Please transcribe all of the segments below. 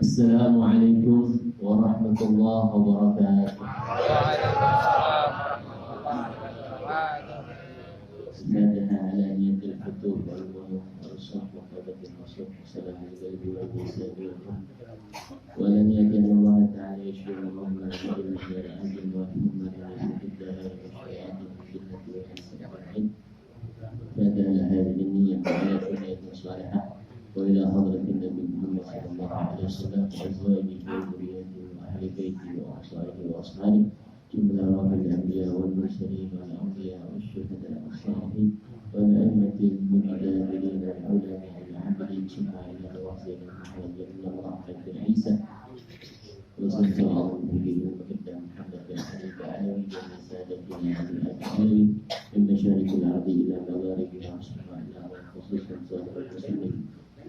Assalamualaikum warahmatullahi wabarakatuh. Sejadah ala niyatil futuh wal muluk wal sahb wa qadatil masuk. Assalamualaikum warahmatullahi wabarakatuh. Wa lan yakin Allah ta'ala yashuru Muhammad wa ala alihi wa فدل هذه النية على نية صالحة وإلى حضرة النبي محمد صلى الله عليه وسلم وأزواجه وذريته وأهل بيته وأصحابه وأصحابه جملة روح الأنبياء والمرسلين والأنبياء والشهداء والصالحين والأئمة المجاهدين العلماء العاملين ثم إلى روح سيدنا محمد بن الله بن عيسى وصلى الله عليه وسلم محمد بن علي العالمين من سادتنا الأجمعين من مشارق الأرض إلى مغاربها سبحانه وخصوصا صالح المسلمين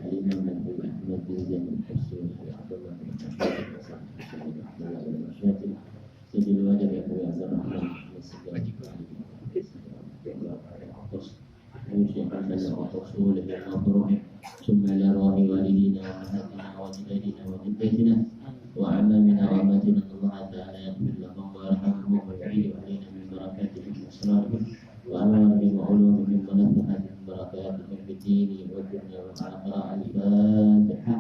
الإمام أبو أحمد بن زيد الحسين عبد الله بن المشاكل سيد الواجب أبو ياسر الرحمن والسجاد وشيخ حسن ورسوله المبروك ثم إلى روح والدينا وأمهاتنا وجدادنا وجداتنا وأعمامنا وأماتنا الله تعالى يغفر لهم ويرحمهم ويعيد علينا من بركاتهم وأسرارهم وأنوارهم وعلومهم ونفحات من بركاتهم في الدين والدنيا والآخرة. الفاتحة.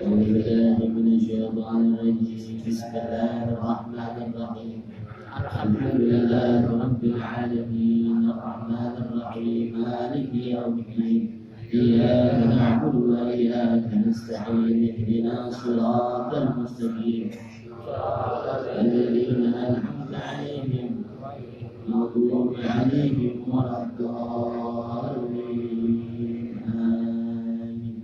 أعوذ بالله من الشيطان الرجيم. بسم الله الرحمن الرحيم. الحمد لله رب العالمين الرحمن الرحيم مالك يوم الدين إياك نعبد وإياك نستعين اهدنا الصراط المستقيم الذين أنعمت عليهم المغضوب عليهم ولا الضالين آمين.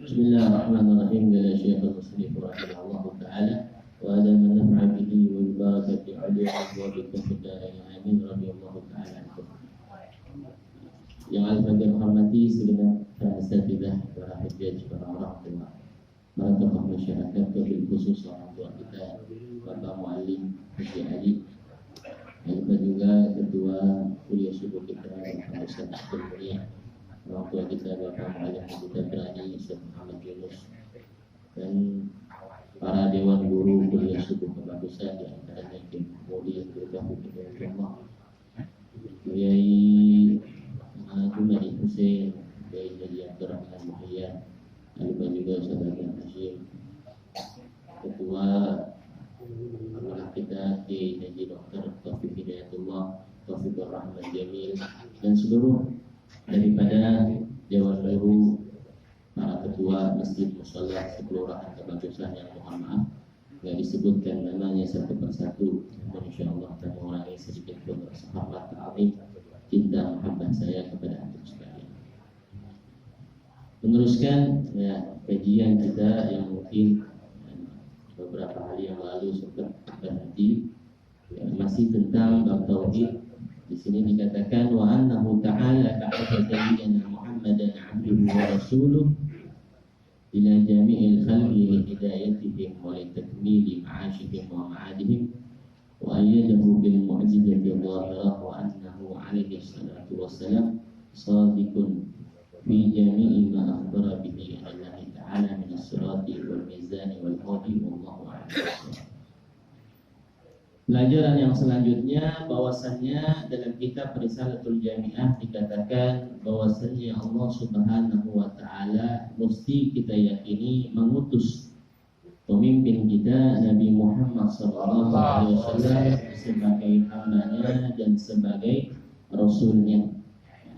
بسم الله الرحمن الرحيم. قال الشيخ المسلم رحمه الله تعالى وهذا من نفع به والبركة عليه وبكم في الدارين آمين. رضي الله تعالى عنكم. Yang al-Fadhil hormati segenap para asatidzah, para hujjaj, para orang tua, para tokoh masyarakat, wabil khusus orang tua kita, Bapak Muallim Haji Ali, dan juga ketua kuliah subuh kita, Bapak Ustaz Abdul Mulia, orang tua kita, Bapak Muallim Haji Berani, Ustaz Muhammad Yunus, dan para dewan guru kuliah subuh kebagusan di antaranya Kim Mulia juga Bukit Allah, Kiai Jumari Hussein, Kiai Haji Abdurrahman Muhayyan, dan juga saudara Hashim, ketua kita Kiai Haji Dr. Taufik Hidayatullah, Taufikur Rahman Jamil, dan seluruh daripada dewan guru, para ketua masjid mushola kelurahan Kebagusan yang mohon maaf nggak disebutkan namanya satu persatu, namun insyaallah akan mengurangi sedikit sahabat ta'lim cinta muhabbah saya kepada antum sekalian. Meneruskan ya kajian kita yang mungkin beberapa hari yang lalu sempat berhenti ya, masih tentang bab tauhid. Di sini dikatakan wa annahu ta'ala ba'atha sayyidina Muhammadan 'abduhu wa rasuluh ila jami'il khalqi li hidayatihim wa li takmili ma'ashihim wa ma'adihim wa ayyadahu bil mu'jizati dhahirah wa annahu alaihi salatu wassalam sadiqun fi jami'i ma akhbara bihi Allah ta'ala min as-sirati wal mizani wal hadi wallahu a'lam. Pelajaran yang selanjutnya bahwasannya dalam kitab Risalatul Jami'ah dikatakan bahwasannya Allah Subhanahu wa taala mesti kita yakini mengutus pemimpin kita Nabi Muhammad sallallahu alaihi wasallam sebagai hambanya dan sebagai rasulnya.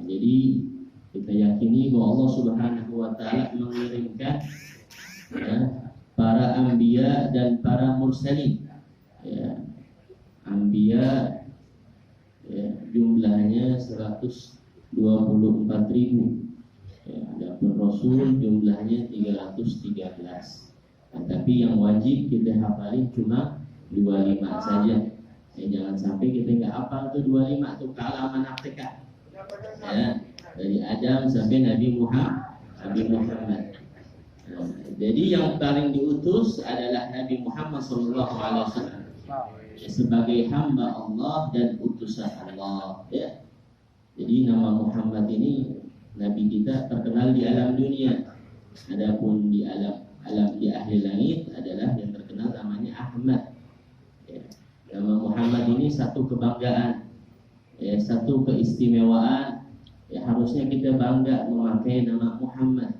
Jadi kita yakini bahwa Allah Subhanahu wa taala mengirimkan ya, para anbiya dan para mursalin. Ya, anbiya ya, jumlahnya 124.000 ya, adapun rasul jumlahnya 313. Tapi yang wajib kita hafalin cuma 25 saja. Ya, jangan sampai kita nggak hafal tuh 25 tuh kalah mana TK. Ya, dari Adam sampai Nabi Muhammad. Nah, jadi yang paling diutus adalah Nabi Muhammad SAW ya, sebagai hamba Allah dan utusan Allah. Ya. Jadi nama Muhammad ini Nabi kita terkenal di alam dunia. Adapun di alam di ahli langit adalah yang terkenal namanya Ahmad. Ya. Nama Muhammad ini satu kebanggaan, ya, satu keistimewaan. Ya, harusnya kita bangga memakai nama Muhammad.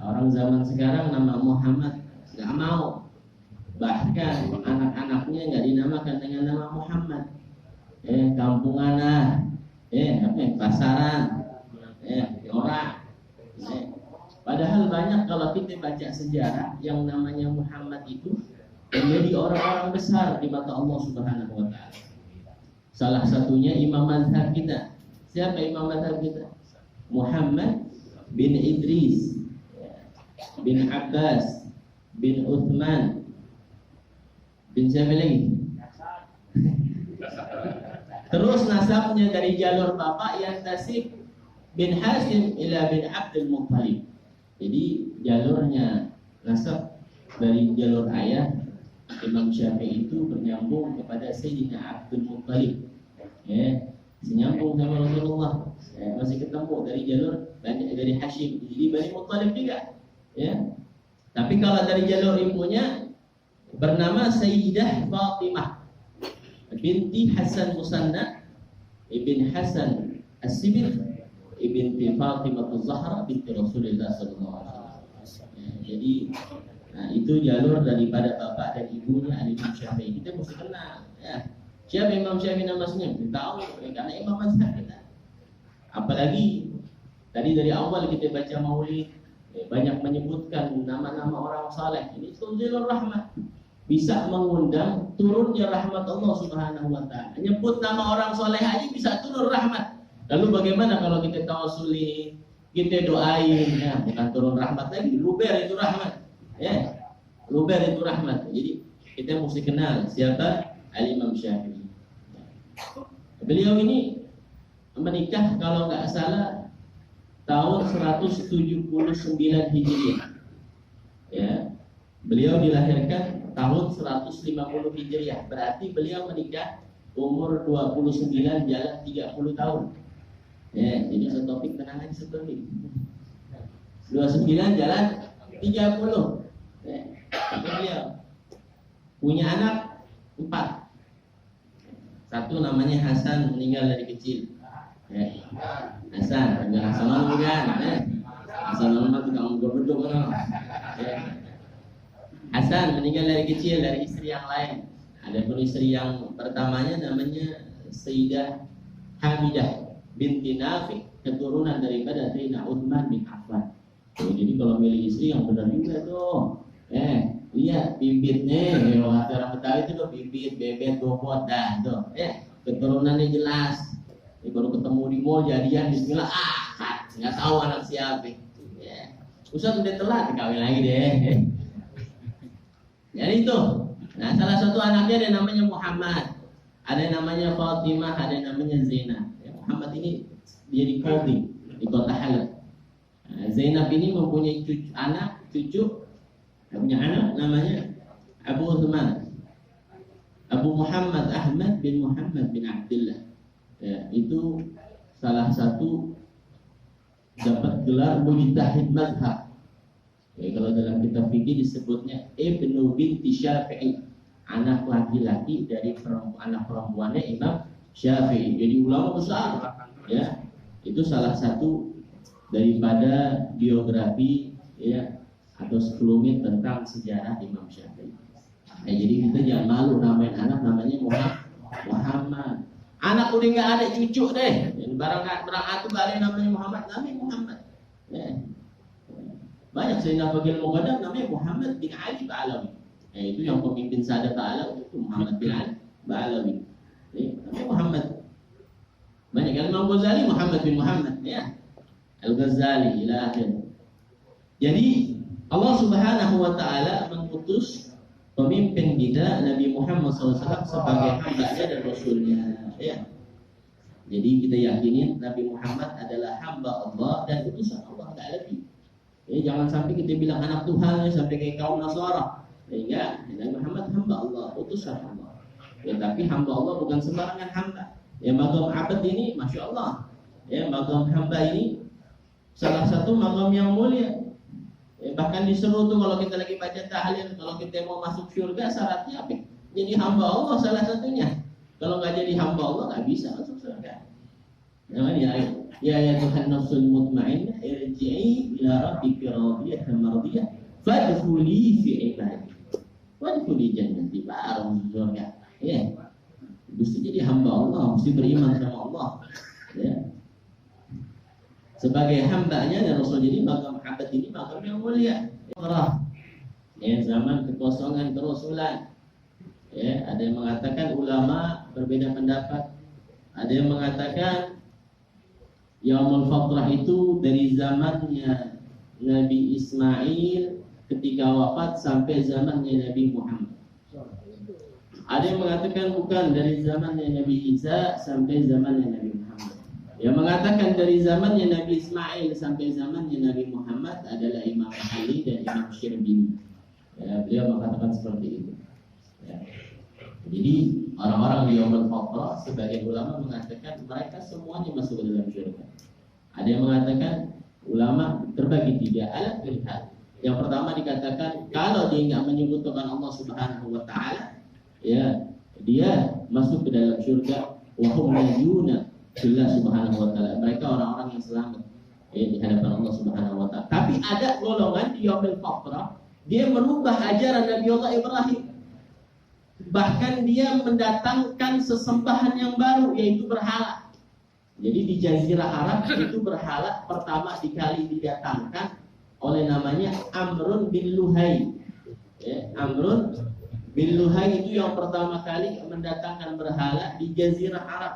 Orang zaman sekarang nama Muhammad nggak mau, bahkan anak-anaknya nggak dinamakan dengan nama Muhammad. Kampung anak, pasaran, orang. Padahal banyak kalau kita baca sejarah yang namanya Muhammad itu menjadi orang-orang besar di mata Allah Subhanahu wa taala. Salah satunya imam mazhab kita. Siapa imam mazhab kita? Muhammad bin Idris bin Abbas bin Uthman bin siapa lagi? Terus nasabnya dari jalur bapak Yantasib bin Hashim ila bin Abdul Muttalib. Jadi jalurnya nasab dari jalur ayah Imam Syafi'i itu bernyambung kepada Sayyidina Abdul Muttalib. Senyambung sama Rasulullah. Masih ketemu dari jalur dari Hashim. Jadi Bani Muttalib juga. Tapi kalau dari jalur ibunya bernama Sayyidah Fatimah binti Hasan Musanna ibn Hasan As-Sibir ibn Fatimah Az-Zahra binti Rasulullah SAW. Jadi itu jalur daripada bapak dan ibunya Imam Syafi'i. Kita mesti kenal. Siapa Imam Syafi'i namanya? Kita tahu karena Imam mazhab kita. Apalagi tadi dari awal kita baca Maulid, banyak menyebutkan nama-nama orang saleh. Ini tunzilur rahmat, bisa mengundang turunnya rahmat Allah Subhanahu wa taala. Nyebut nama orang saleh aja bisa turun rahmat. Lalu bagaimana kalau kita tawasuli, kita doain, bukan turun rahmat lagi, luber itu rahmat. Luber itu rahmat. Jadi kita mesti kenal siapa Al-Imam Syafi'i. Beliau ini menikah kalau nggak salah tahun 179 Hijriah. Beliau dilahirkan tahun 150 Hijriah. Berarti beliau menikah umur 29 jalan 30 tahun. Jadi setopik tenang aja setopik. 29 jalan 30. Beliau punya anak 4. Satu namanya Hasan, meninggal dari kecil. Hasan, enggak Hasan bukan. Hasan nama tukang beduk kan. Hasan meninggal dari kecil dari istri yang lain. Ada pun istri yang pertamanya namanya Sayyidah Hamidah binti Nafi, keturunan daripada Sayyidina Uthman bin Affan. Jadi kalau milih istri yang benar juga tuh. Lihat bibitnya, kalau kata orang Betawi itu tuh bibit, bebet, bobot dah tuh. Keturunannya jelas. Baru ketemu di mall jadian bismillah, nggak tahu anak siapa. Ustaz udah telat dikawin lagi deh. Jadi itu. Nah, salah satu anaknya ada namanya Muhammad, ada namanya Fatimah, ada namanya Zainab. Muhammad ini dia di Qadhi di kota Halab. Zainab ini mempunyai cucu punya anak namanya Abu Uthman, Abu Muhammad Ahmad bin Muhammad bin Abdullah. Itu salah satu dapat gelar mujtahid mazhab. Kalau dalam kitab fikih disebutnya Ibnu binti Syafi'i, anak laki-laki dari anak perempuannya Imam Syafi'i. Jadi ulama besar. Itu salah satu daripada biografi atau sekelumit tentang sejarah Imam Syafi'i. Jadi kita jangan malu namain anak namanya Muhammad. Anak udah nggak ada cucu deh. Barang atu balik namanya Muhammad, namanya Muhammad. Banyak Sayyidina Faqih Al-Muqaddam namanya Muhammad bin Ali Ba'alawi. Itu yang pemimpin Sadat Ta'ala itu Muhammad bin Ali Ba'alawi. Namanya Muhammad. Banyak kan Imam Ghazali Muhammad bin Muhammad Al-Ghazali ila akhir. Jadi Allah Subhanahu wa taala mengutus pemimpin kita Nabi Muhammad SAW sebagai hamba-Nya dan Rasulnya. Jadi kita yakinin Nabi Muhammad adalah hamba Allah dan utusan Allah, tidak lebih. Jangan sampai kita bilang anak Tuhan sampai kayak kaum Nasara. Enggak, Nabi Muhammad hamba Allah, utusan Allah. Tapi hamba Allah bukan sembarangan hamba. Maqam abad ini, masya Allah. Maqam hamba ini salah satu maqam yang mulia. Bahkan disuruh tuh kalau kita lagi baca tahlil, kalau kita mau masuk surga syaratnya apa? Jadi hamba Allah salah satunya. Kalau nggak jadi hamba Allah nggak bisa masuk surga. Ya Tuhan nafsul mutmainnah irji'i ila rabbiki radiyatan mardiyah fadkhuli fi ibadi. Wadkhuli jannati, baru masuk surga. Ya. Mesti jadi hamba Allah, mesti beriman sama Allah. Ya. Sebagai hambanya dan Rasul, jadi makam Muhammad ini makam yang mulia. Ya, zaman kekosongan kerasulan. Ya, ada yang mengatakan ulama berbeda pendapat. Ada yang mengatakan Yaumul Fatrah itu dari zamannya Nabi Ismail ketika wafat sampai zamannya Nabi Muhammad. Ada yang mengatakan bukan, dari zamannya Nabi Isa sampai zamannya Nabi Muhammad. Yang mengatakan dari zamannya Nabi Ismail sampai zamannya Nabi Muhammad adalah Imam Ali dan Imam Syirbini. Ya, beliau mengatakan seperti itu. Ya. Jadi orang-orang di Yaumul Fatrah sebagian ulama mengatakan mereka semuanya masuk ke dalam surga. Ada yang mengatakan ulama terbagi tiga alat pilihan. Yang pertama dikatakan kalau dia nggak menyebutkan Allah Subhanahu Wa Taala, ya dia masuk ke dalam surga. Wahum najuna billah Subhanahu Wa Taala. Mereka orang-orang yang selamat di hadapan Allah Subhanahu Wa Taala. Tapi ada golongan di Yaumul Fatrah dia merubah ajaran Nabi Allah Ibrahim. Bahkan dia mendatangkan sesembahan yang baru, yaitu berhala. Jadi di Jazirah Arab itu berhala pertama dikali didatangkan oleh namanya Amrun bin Luhai. Ya, Amrun bin Luhai itu yang pertama kali mendatangkan berhala di Jazirah Arab.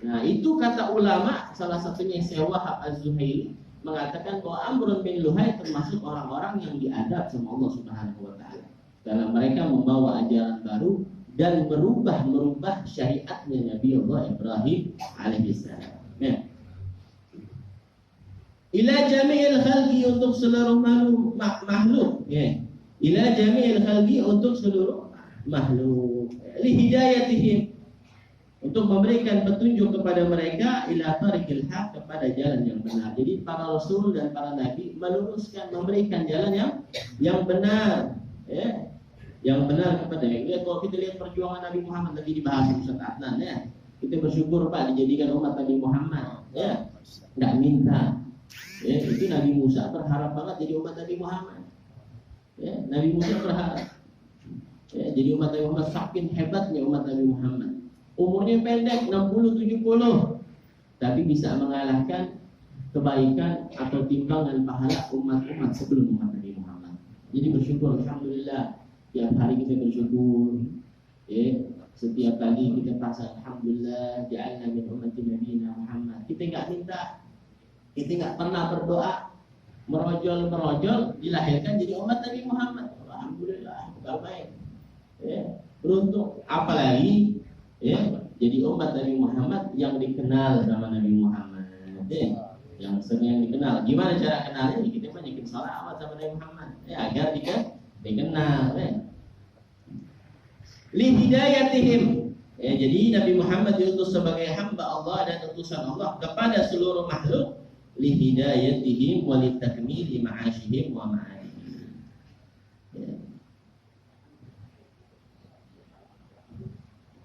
Nah itu kata ulama, salah satunya Syekh Wahab Az-Zuhaili mengatakan bahwa Amrun bin Luhai termasuk orang-orang yang diadab sama Allah Subhanahu Wa Taala. Karena mereka membawa ajaran baru dan merubah syariatnya Nabi Allah Ibrahim alaihissalam. Ya. Ila jami'il khalqi, untuk seluruh makhluk. Ya. Ila jami'il khalqi, untuk seluruh makhluk. Li hidayatihim, untuk memberikan petunjuk kepada mereka ila tariqil haq, kepada jalan yang benar. Jadi para rasul dan para nabi meluruskan, memberikan jalan yang benar. Ya. Yang benar kepada yang kalau kita lihat perjuangan Nabi Muhammad lagi dibahas Ustaz Adnan, ya kita bersyukur Pak dijadikan umat Nabi Muhammad, ya nggak minta, ya itu Nabi Musa berharap banget jadi umat Nabi Muhammad, ya Nabi Musa berharap, ya jadi umat Nabi Muhammad. Saking hebatnya umat Nabi Muhammad, umurnya pendek 60-70, tapi bisa mengalahkan kebaikan atau timbangan pahala umat-umat sebelum umat Nabi Muhammad. Jadi bersyukur, alhamdulillah. Tiap hari kita bersyukur, ya. Setiap pagi kita merasa alhamdulillah ja'alna min ummati nabiyina Muhammad. Kita enggak minta, kita enggak pernah berdoa merojol dilahirkan jadi umat Nabi Muhammad. Alhamdulillah, baik. Ya, beruntung. Apalagi ya jadi umat Nabi Muhammad yang dikenal sama Nabi Muhammad. Ya, yang sering dikenal. Gimana cara kenalnya? Kita banyakin sholawat sama Nabi Muhammad. Ya, agar dikenal, ya. Li hidayatihim, ya, jadi Nabi Muhammad diutus sebagai hamba Allah dan utusan Allah kepada seluruh makhluk, li hidayatihim wa li takmili ma'ashihim wa ma'adihim, ya.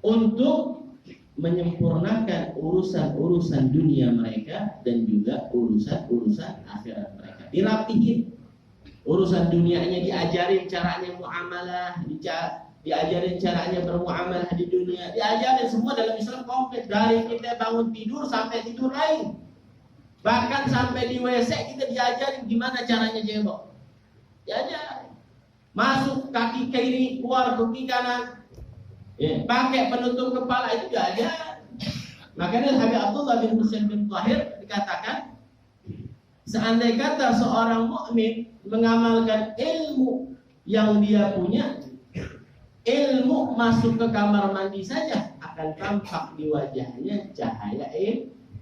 Untuk menyempurnakan urusan-urusan dunia mereka dan juga urusan-urusan akhirat mereka. Dirapihin. Urusan dunianya diajarin caranya muamalah, diajarin caranya bermuamalah di dunia, diajarin semua dalam Islam komplit, dari kita bangun tidur sampai tidur lain, bahkan sampai di WC kita diajarin gimana caranya jebok, diajarin. Masuk kaki kiri, keluar kaki kanan, ya, pakai penutup kepala, itu diajarin. Makanya Habib Abdullah bin Husain bin Tahir dikatakan, seandai kata seorang mukmin mengamalkan ilmu yang dia punya, ilmu masuk ke kamar mandi saja akan tampak di wajahnya cahaya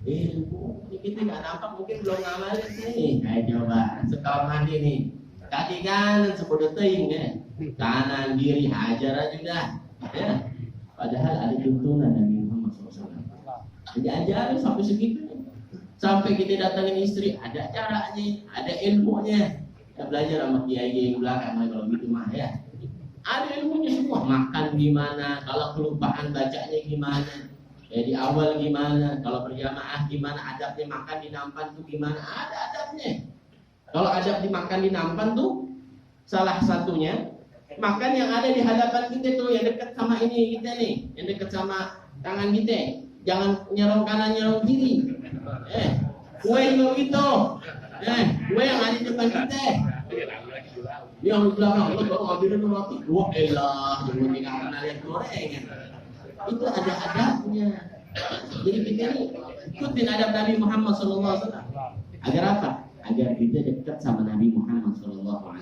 ilmu. Ini kita nggak nampak, mungkin belum ngamalin nih. Ayo coba sekamar mandi nih, kaki kanan sepuluh ting, ya. Kanan kiri hajar aja dah, ya. Padahal ada tuntunan Nabi Muhammad SAW. Diajarin sampai segitu. Sampai kita datangin istri, ada caranya, ada ilmunya. Ya, belajar sama kiai belakang kalau gitu mah ya. Ada ilmunya semua, makan gimana, kalau kelupaan bacanya gimana, ya di awal gimana, kalau berjamaah gimana, adabnya makan di nampan tuh gimana, ada adabnya. Kalau adab dimakan di nampan tuh salah satunya makan yang ada di hadapan kita tuh, yang dekat sama ini kita nih, yang dekat sama tangan kita, jangan nyerong kanan nyerong kiri. Kue juga gitu, kue yang ada di depan kita. Yang di belakang, lo baru ngambilin roti. Wah elah, jangan tinggal kenal yang gorengan. Itu ada adabnya. Jadi kita ini ikutin adab Nabi Muhammad SAW. Agar apa? Agar kita dekat sama Nabi Muhammad SAW.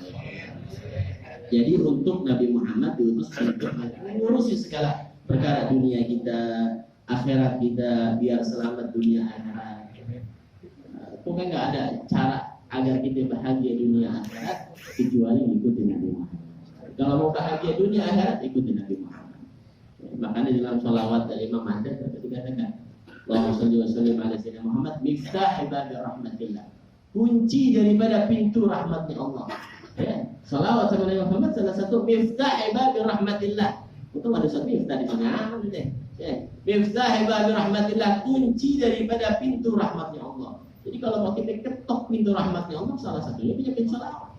Jadi untuk Nabi Muhammad diutus untuk mengurusi segala perkara dunia kita, akhirat kita, biar selamat dunia akhirat. Pokoknya nggak ada cara agar kita bahagia dunia akhirat kecuali ikutin Nabi Muhammad. Kalau mau bahagia dunia akhirat ikutin Nabi Muhammad. Makanya dalam sholawat dari Imam Ahmad dikatakan, Allahumma sholli wa sallim ala sayyidina Muhammad miftah babi rahmatillah. Kunci daripada pintu rahmatnya Allah. Ya, sholawat sama Nabi Muhammad salah satu miftah babi rahmatillah. Itu ada satu miftah di mana deh. Ya, miftah babi rahmatillah, kunci daripada pintu rahmatnya Allah. Jadi kalau mau kita ketok pintu rahmatnya Allah, salah satunya punya sholawat.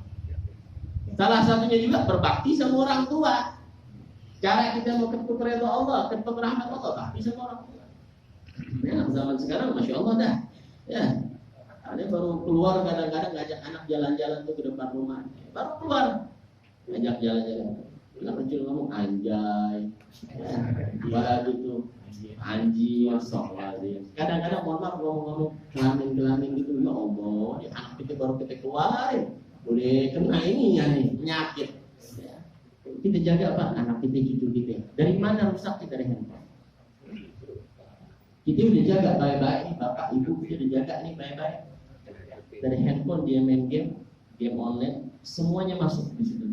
Salah satunya juga berbakti sama orang tua. Cara kita mau ketuk redha Allah, ketuk rahmat Allah, bakti sama orang tua. Nah, zaman sekarang masya Allah dah. Ya, ada baru keluar kadang-kadang ngajak anak jalan-jalan tuh ke depan rumah. Baru keluar, ngajak jalan-jalan. Anak kecil ngomong anjay, ya, gitu. Anjir, sok lazim. Kadang-kadang mohon maaf ngomong-ngomong kelamin gitu, ya Allah, ya anak kita baru kita keluarin, boleh kena ini ya nih penyakit. Ya. Kita jaga apa? Anak kita, cucu kita. Dari mana rusak kita dari handphone? Kita udah jaga baik-baik, bapak ibu kita udah jaga nih baik-baik. Dari handphone dia main game online, semuanya masuk di situ.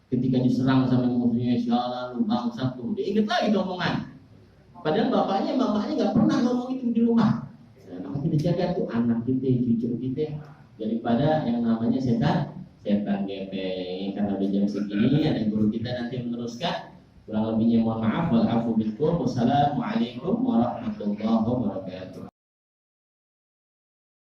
Ketika diserang sama musuhnya, sialan, bangsat tuh, dia inget lagi omongan. Padahal bapaknya, mamanya nggak pernah ngomong itu di rumah. Nah, maka kita jaga tuh anak kita, cucu kita, daripada yang namanya setan gepeng. Karena udah jam segini, ada guru kita nanti meneruskan. Kurang lebihnya mohon maaf. Wassalamualaikum warahmatullahi wabarakatuh.